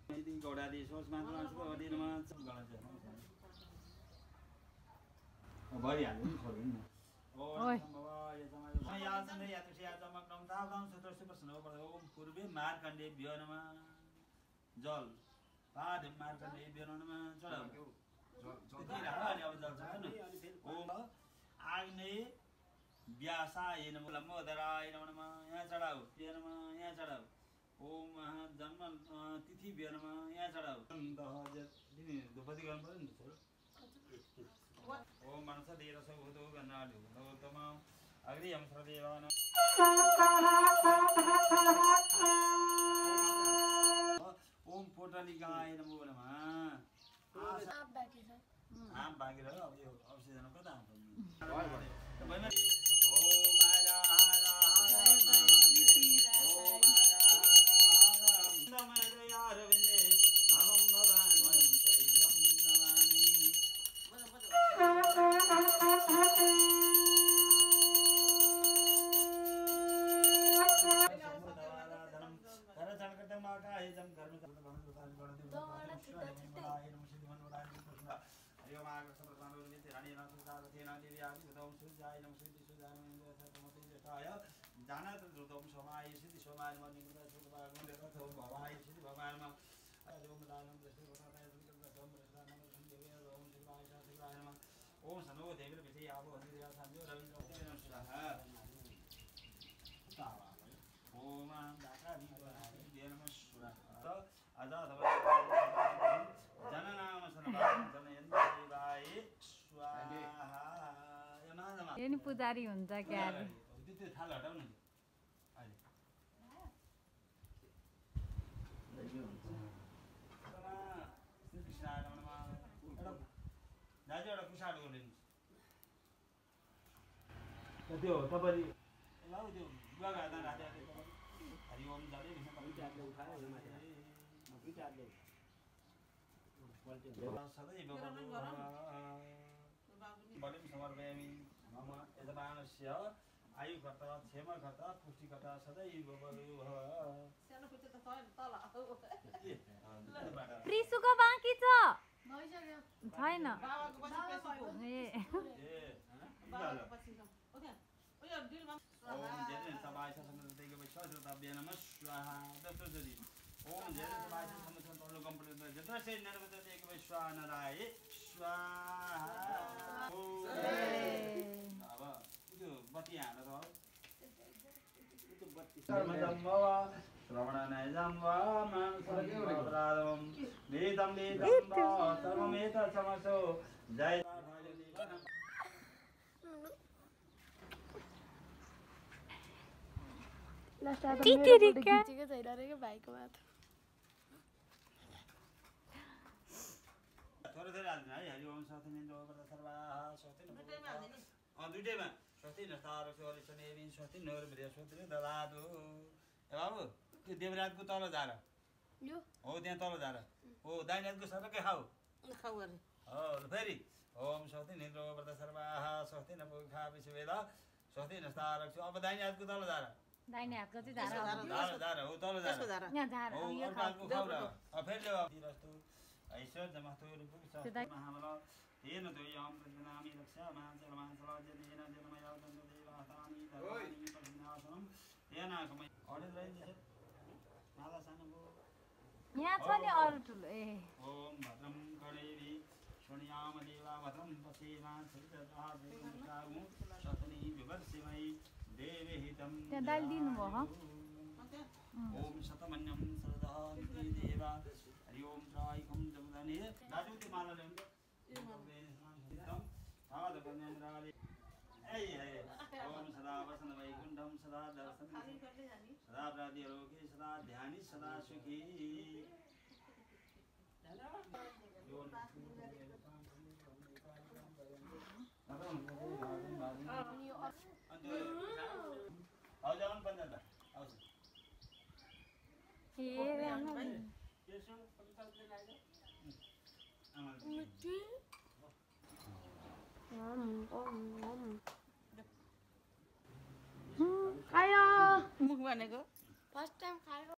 यदि गौडादी सोच मात्र अदिनमा भइहाल्यो नि छोड्नु नि ओम पूर्वे मार्कण्डे व्योनमा जल पाद मार्कण्डे व्योनमा चढाउ ओम आग्नेय व्यासाय नमः लम्बोदराय नमः यहाँ चढाउ यहाँ चढाउ ओम जन्म तिथि व्योनमा यहाँ चढाउ धुपति गर्नु पर्यो नि ओम मनस देरस भूतो गन्नाडु गौतम अग्नि हम सर्वदेवान ओम पोटलिकाय नमो नमः आप बाँकी रह्यो अब यो अवशेषण कता आउँछ ओम आरा आरा ओम सनो देवीर विजय आवो हरिया संजो रवि स्वाहा ओम दाता दी नमः स्वाहा आजा जननाम सनवा जनयन्त देवाय स्वाहा यो नि पुजारी हुन्छ क्या त्यो थाल हटाउ न अहिले श्री कृष्ण नमः दाजु एउटा पुसाड गरिदिनु त्यो तपाईँ ल त्यो बुवा घाटा राखेको हरि ओम जाँदै सदैव बलिं समर्पयामि मम यजमानस्य आयुकर्ता क्षेमकर्ता पुष्टिकर्ता सदैव प्रिसुको बाँकी छ छैन ओम जय सबाय समस्त कंप्लीट जत्र से नरवत एक विश्वा नराय स्वाहा अब त्यो बत्ती हालेर हो त्यो बत्ती सर्वजम्वा श्रवणनाय जम्वा मान सर्वरादम वेदम सर्वमेत समसो जय टिटिरिका के छैन भाइको माथ थोरै थोरै हाल्नु है हरि ओम साथी निन्द्र गर्दा सर्वाहा स्वस्ति दुईटैमा स्वस्ति नस्तार स्वरि शनेवि स्वस्ति नर बृहस्पति ददातु ए बाबु त्यो देवराजको तल झार यो हो त्यहाँ तल झार हो दाहिने हातको सरकै खाऊ खाऊ अरे हो फेरि ओम स्वस्ति निन्द्र गर्दा सर्वाहा स्वस्ति नपुखा विश्वेदा स्वस्ति नस्तार अब दाहिने हातको तल झार दाहिने हातको चाहिँ धारा धार हो तल झार यहाँ धारा हो यो अर्को खाऊ र फेरि दिरस्तु ऐश्वर्यमस्तु महाबल तेन द्वयं प्रतिनामी रक्षा महाचलमाचलजनेन जनमयावदन्तदेवातानि धर्माणि पश्चिनासनं तेन कमै अडित रहेछ माला सानो यहाँ छ नि अरु ठुलो ए ओम भद्रं कर्णेभि शृणुयाम देवा भद्रं पश्येमा सरितदाभूतागु शतनि विवर्षिमै देवे हितं त्यहाँ दाल दिनु भयो ओम शतमन्यं सरदा देवा हरि ओम त्रायकं जमदने दाजु त्यो माला ल्याउनु ओम सदा वसन वैकुण्ठं सदा दर्शन सदा प्रातिरोगे सदा ध्यानि सदा सुखी आउजाउन पन्ध्र आउँछ ए खायो मुख भनेको फर्स्ट टाइम खायो